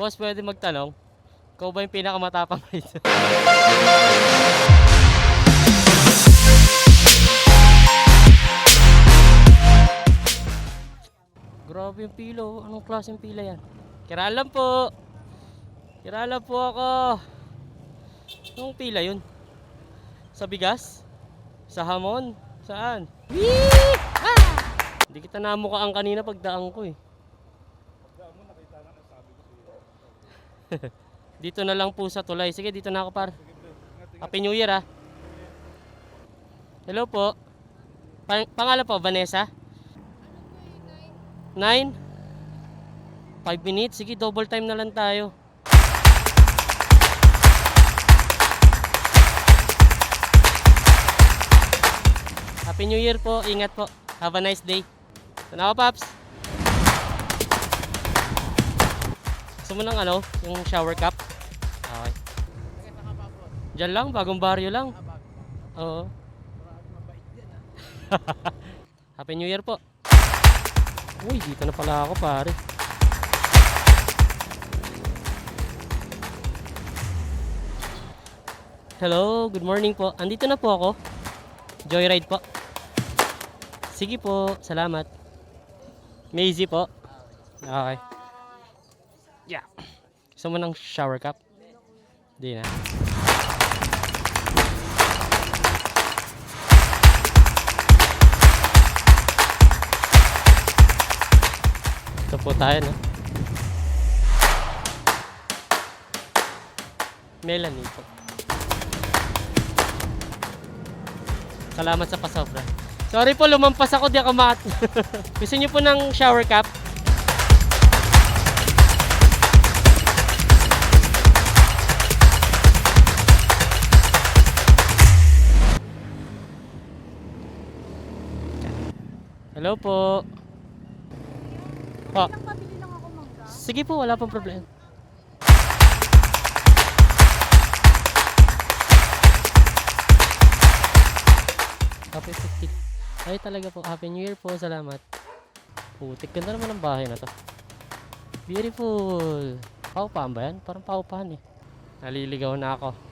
Boss, pwede magtanong? Ikaw ba yung pinakamatapang rito? Grabe yung pila oh. Anong klaseng pila yan? Kiralam po! Kiralam po ako! Anong pila yun? Sa bigas? Sa hamon? Saan? Wee! Ah! Hindi kita namukaan kanina pagdaan ko eh. Dito na lang po sa tulay. Sige, dito na ako par. Happy New Year ah. Hello po. Pangalan po, Vanessa? 9? 5 minutes? Sige, double time na lang tayo. Happy New Year po. Ingat po. Have a nice day. Sana ako, Paps. Gusto mo ng ano? Yung shower cup? Okay. Diyan lang, bagong baryo lang. Oo. Happy New Year po. Uy, dito na pala ako pare. Hello, good morning po. Andito na po ako. Joyride po. Sige po, salamat. Maisy po. Okay. Yeah. Gusto mo ng shower cup? Di na. Ito po tayo, no? Melanie po. Salamat sa pasobra. Sorry po, lumampas ako, di ako Gusto niyo po ng shower cap? Hello po. Po. Sige po, wala pong problema. Happy 50. Ay talaga po, Happy New Year po, salamat. Putik, ganda naman ang bahay na to. Beautiful. Paupahan ba yan? Parang paupahan eh. Naliligaw na ako.